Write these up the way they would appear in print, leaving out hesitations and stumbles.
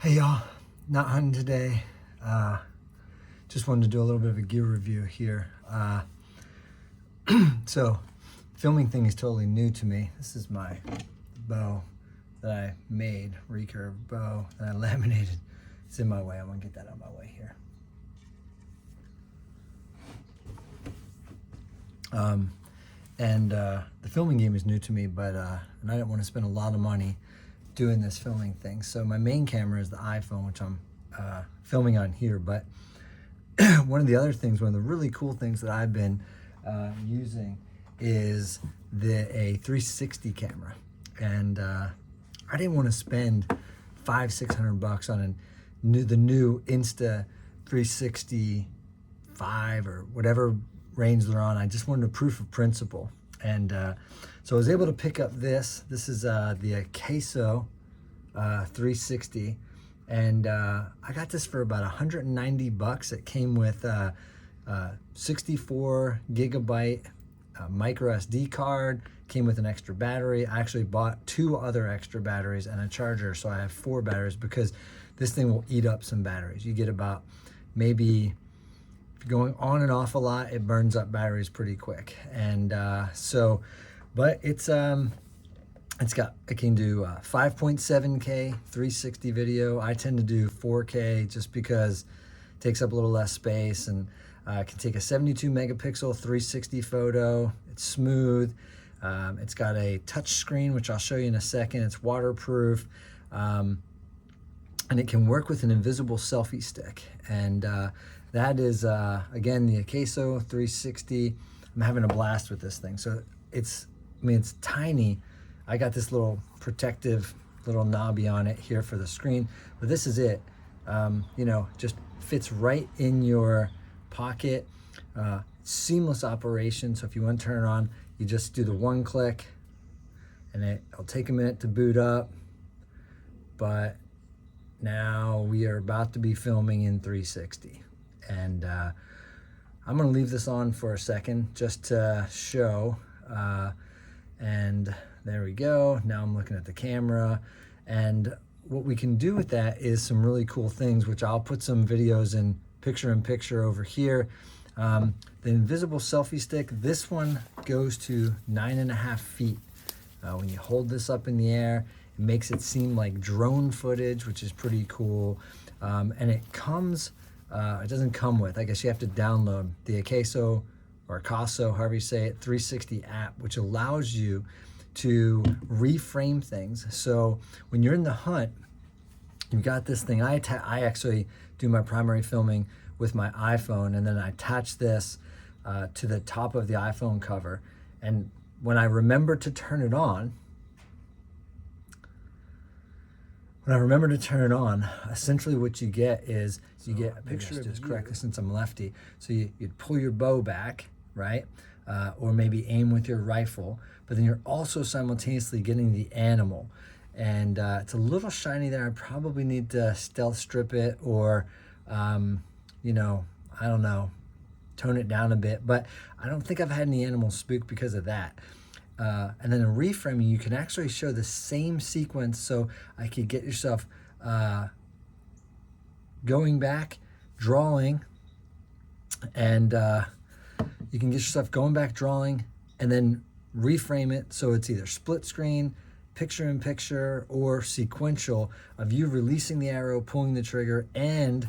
Hey y'all, not hunting today. Just wanted to do a little bit of a gear review here. So filming thing is totally new to me. This is my bow that I made, recurve bow that I laminated. It's in my way. I'm gonna get that out of my way here. The filming game is new to me, but and I didn't want to spend a lot of money doing this filming thing. So my main camera is the iPhone, which I'm filming on here. But one of the other things, one of the really cool things that I've been using is a 360 camera. And I didn't want to spend $500-600 on the new Insta 365 or whatever range they're on. I just wanted a proof of principle. And so I was able to pick up this. This is the Akaso360. And I got this for about $190. It came with 64 gigabyte micro SD card, came with an extra battery. I actually bought 2 other extra batteries and a charger, so I have 4 batteries because this thing will eat up some batteries. You get about maybe, if you're going on and off a lot, it burns up batteries pretty quick. And but it can do 5.7K 360 video. I tend to do 4K just because it takes up a little less space, and can take a 72 megapixel 360 photo. It's smooth. It's got a touch screen, which I'll show you in a second. It's waterproof. And it can work with an invisible selfie stick. And that is, again, the Akaso360. I'm having a blast with this thing. So it's tiny. I got this little protective little knobby on it here for the screen, but this is it. Just fits right in your pocket. Seamless operation. So if you want to turn it on, you just do the one click, and it'll take a minute to boot up. But now we are about to be filming in 360, and I'm going to leave this on for a second just to show. And there we go. Now I'm looking at the camera, and what we can do with that is some really cool things, which I'll put some videos in picture over here. The invisible selfie stick, this one goes to 9.5 feet. When you hold this up in the air, it makes it seem like drone footage, which is pretty cool. And it comes, it doesn't come with, I guess you have to download the Akaso, or Akaso, however you say it, 360 app, which allows you to reframe things. So when you're in the hunt, you've got this thing. I actually do my primary filming with my iPhone, and then I attach this to the top of the iPhone cover. And when I remember to turn it on, essentially what you get is you get a picture of this correctly, since I'm lefty. So you'd pull your bow back, right? Or maybe aim with your rifle, but then you're also simultaneously getting the animal. And it's a little shiny there. I probably need to stealth strip it, or, I don't know, tone it down a bit. But I don't think I've had any animals spook because of that. And then in reframing, you can actually show the same sequence. So I could get yourself going back, drawing, and you can get yourself going back, drawing, and then reframe it so it's either split screen, picture in picture, or sequential of you releasing the arrow, pulling the trigger, and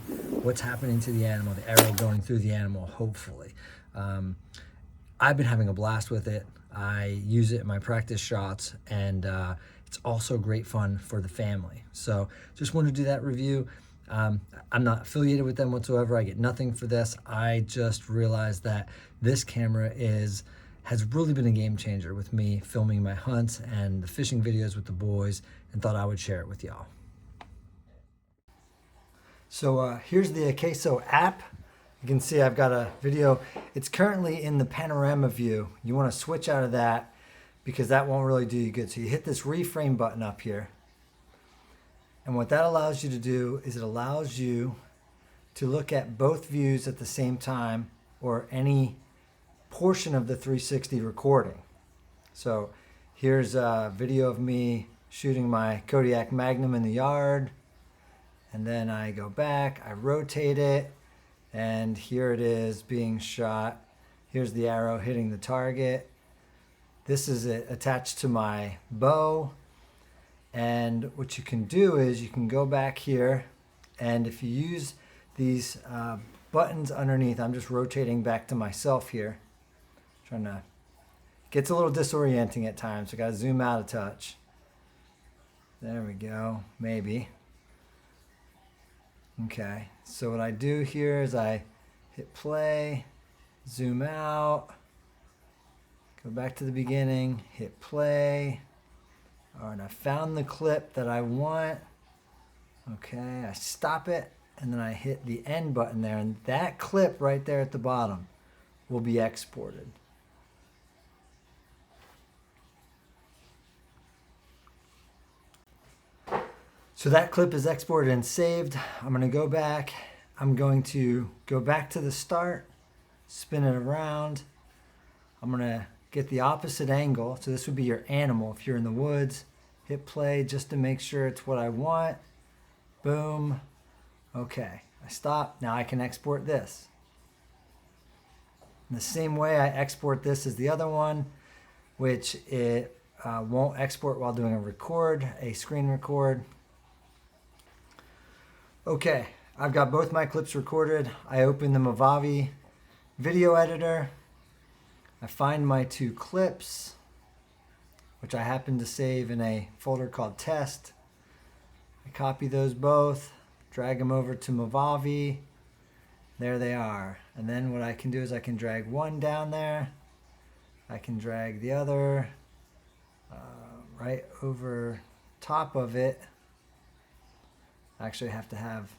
what's happening to the animal, the arrow going through the animal, hopefully. I've been having a blast with it. I use it in my practice shots, and it's also great fun for the family. So just wanted to do that review. I'm not affiliated with them whatsoever. I get nothing for this. I just realized that this camera has really been a game changer with me filming my hunts and the fishing videos with the boys, and thought I would share it with y'all. So here's the Akaso app. You can see I've got a video. It's currently in the panorama view. You want to switch out of that because that won't really do you good. So you hit this reframe button up here. And what that allows you to do is it allows you to look at both views at the same time, or any portion of the 360 recording. So here's a video of me shooting my Kodiak Magnum in the yard, and then I go back, I rotate it, and here it is being shot. Here's the arrow hitting the target. This is it attached to my bow. And what you can do is you can go back here, and if you use these buttons underneath, I'm just rotating back to myself here. Trying to, gets a little disorienting at times. So I gotta zoom out a touch. There we go, maybe. Okay, so what I do here is I hit play, zoom out, go back to the beginning, hit play. All right, I found the clip that I want. Okay, I stop it, and then I hit the end button there, and that clip right there at the bottom will be exported. So that clip is exported and saved. I'm gonna go back. I'm going to go back to the start, spin it around. I'm gonna get the opposite angle. So this would be your animal if you're in the woods. Hit play just to make sure it's what I want. Boom. Okay, I stop. Now I can export this. In the same way I export this as the other one, which it won't export while doing a screen record. Okay, I've got both my clips recorded. I open the Movavi video editor. I find my two clips, which I happen to save in a folder called test. I copy those both, drag them over to Movavi. There they are. And then what I can do is I can drag one down there. I can drag the other right over top of it. I actually have to have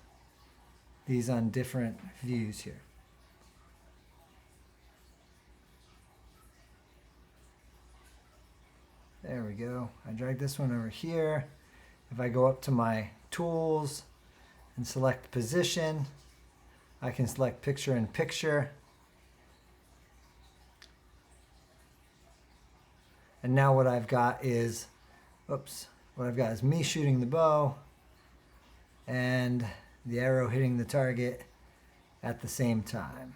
these on different views here. There we go. I drag this one over here. If I go up to my tools and select position, I can select picture in picture. And now what I've got is, me shooting the bow and the arrow hitting the target at the same time.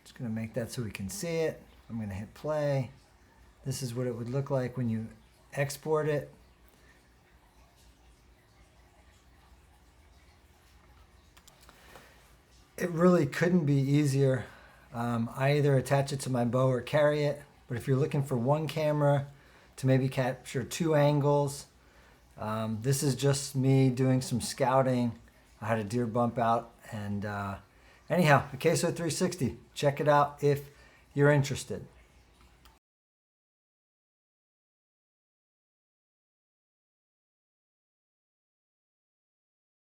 Just gonna make that so we can see it. I'm gonna hit play. This is what it would look like when you export it. It really couldn't be easier. I either attach it to my bow or carry it, but if you're looking for one camera to maybe capture two angles, this is just me doing some scouting. I had a deer bump out, and anyhow, Akaso360, check it out if you're interested.